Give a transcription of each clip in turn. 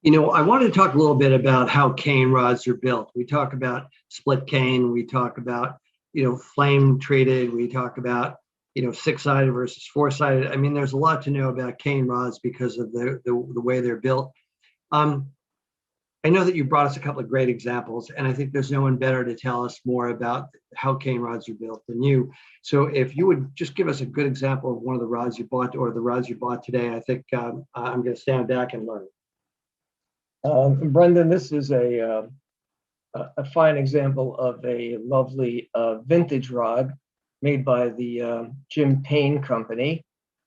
I wanted to talk a little bit about how cane rods are built. We talk about split cane, we talk about, flame treated, we talk about, six-sided versus four-sided. I mean, there's a lot to know about cane rods because of the way they're built. I know that you brought us a couple of great examples, and I think there's no one better to tell us more about how cane rods are built than you. So if you would just give us a good example of one of the rods you bought or the rods you bought today, I think I'm going to stand back and learn. Brendan, this is a fine example of a lovely vintage rod made by the Jim Payne Company,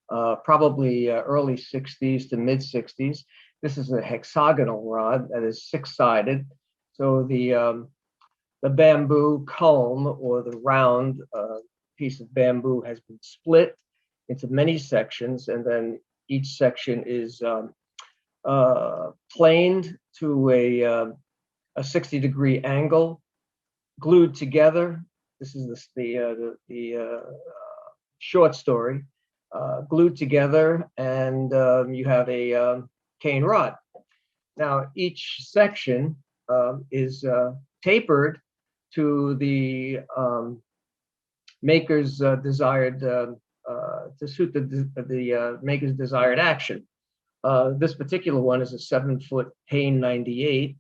probably early 60s to mid 60s. This is a hexagonal rod that is six-sided. So the bamboo culm, or the round piece of bamboo, has been split into many sections, and then each section is planed to a 60-degree angle, glued together. This is the short story. Glued together, and you have a cane rod. Now, each section is tapered to the maker's desired, to suit the maker's desired action. This particular one is a 7-foot Payne 98,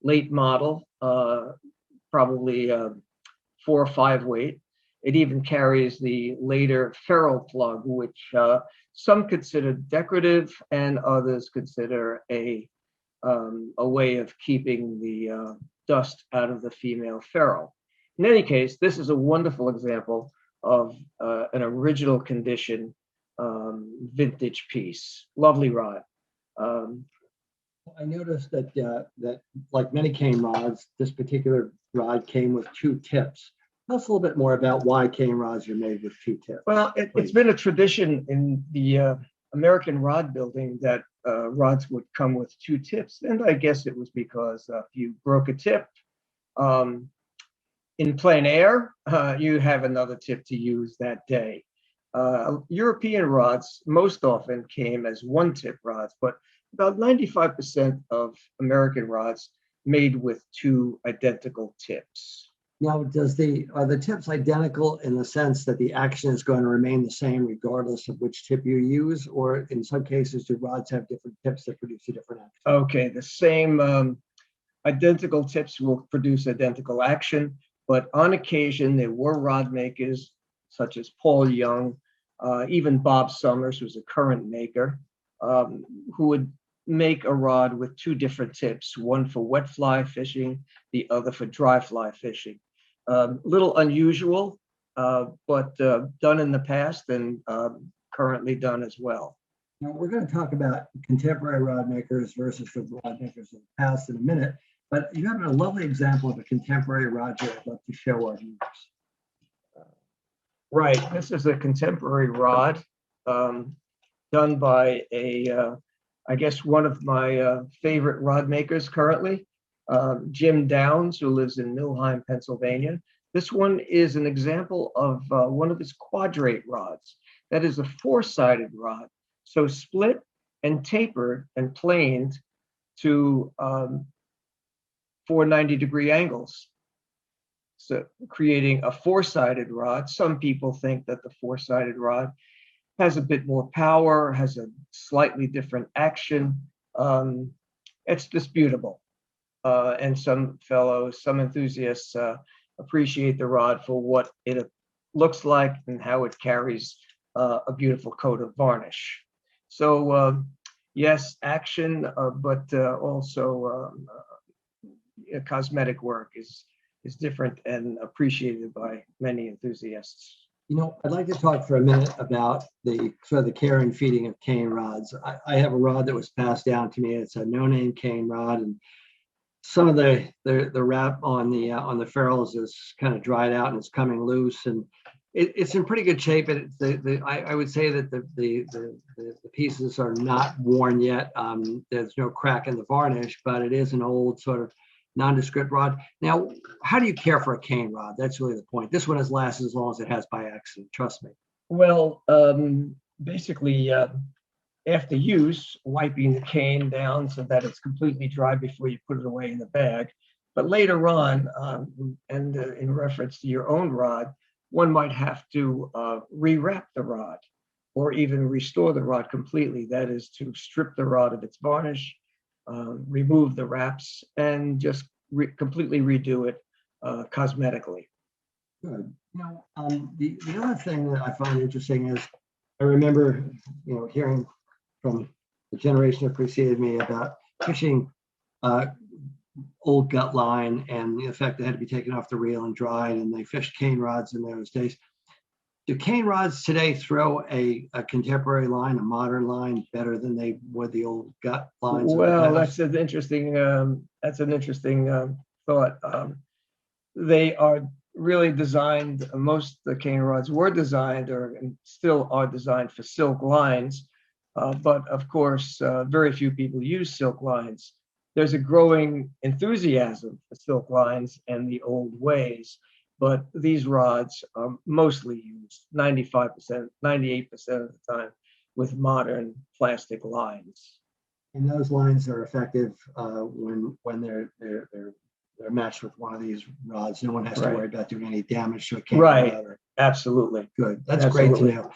late model, probably 4 or 5 weight. It even carries the later ferrule plug, which some consider decorative and others consider a way of keeping the dust out of the female ferrule. In any case, this is a wonderful example of an original condition vintage piece. Lovely rod. I noticed that like many cane rods, this particular rod came with 2 tips. Tell us a little bit more about why cane rods are made with 2 tips. Well, it's been a tradition in the American rod building that rods would come with 2 tips. And I guess it was because if you broke a tip in plein air, you have another tip to use that day. European rods most often came as 1-tip rods, but about 95% of American rods made with 2 identical tips. Now, are the tips identical in the sense that the action is going to remain the same regardless of which tip you use, or in some cases do rods have different tips that produce a different action? Okay, the same identical tips will produce identical action, but on occasion there were rod makers such as Paul Young, even Bob Summers, who's a current maker, who would make a rod with 2 different tips, one for wet fly fishing, the other for dry fly fishing. Little unusual, but done in the past and currently done as well. Now, we're going to talk about contemporary rod makers versus the rod makers of the past in a minute, but you have a lovely example of a contemporary rod here I'd love to show our viewers. Right, this is a contemporary rod done by I guess one of my favorite rod makers currently, Jim Downs, who lives in Millheim, Pennsylvania. This one is an example of one of his quadrate rods. That is a 4-sided rod, so split and tapered and planed to 4 90-degree angles. So creating a 4-sided rod. Some people think that the 4-sided rod has a bit more power, has a slightly different action. It's disputable. And some enthusiasts appreciate the rod for what it looks like and how it carries a beautiful coat of varnish. So yes, action, but also cosmetic work is different and appreciated by many enthusiasts. I'd like to talk for a minute about the sort of the care and feeding of cane rods. I have a rod that was passed down to me. It's a no-name cane rod, and some of the wrap on the ferrules is kind of dried out and it's coming loose, and it's in pretty good shape. I would say that the pieces are not worn yet. There's no crack in the varnish, but it is an old sort of nondescript rod. Now, how do you care for a cane rod? That's really the point. This one has lasted as long as it has by accident. Trust me. Well, basically, after use, wiping the cane down so that it's completely dry before you put it away in the bag. But later on, and in reference to your own rod, one might have to rewrap the rod or even restore the rod completely. That is to strip the rod of its varnish, remove the wraps, and just completely redo it cosmetically. Good. The other thing that I find interesting is I remember, hearing from the generation that preceded me about fishing old gut line and the effect that had to be taken off the reel and dried, and they fished cane rods in those days. Do cane rods today throw a contemporary line, a modern line, better than they would the old gut lines? Well, that's an interesting thought. They are really designed. Most of the cane rods were designed, or still are designed, for silk lines, but of course, very few people use silk lines. There's a growing enthusiasm for silk lines and the old ways, but these rods are mostly used 95%, 98% of the time with modern plastic lines. And those lines are effective when they're matched with one of these rods. No one has to worry about doing any damage to a cane rod. Absolutely. Good. That's great to know.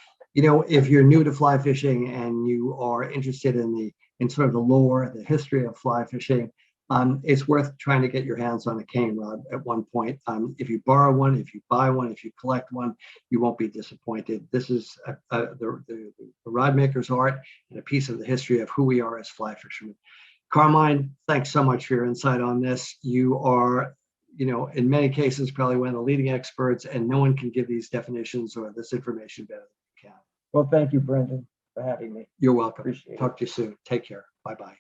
If you're new to fly fishing and you are interested in sort of the lore, the history of fly fishing, it's worth trying to get your hands on a cane rod at one point. If you borrow one, if you buy one, if you collect one, you won't be disappointed. This is the rod maker's art and a piece of the history of who we are as fly fishermen. Carmine, thanks so much for your insight on this. You are, in many cases, probably one of the leading experts, and no one can give these definitions or this information better than you can. Well, thank you, Brendan, for having me. You're welcome. Appreciate it. Talk to you soon. Take care. Bye-bye.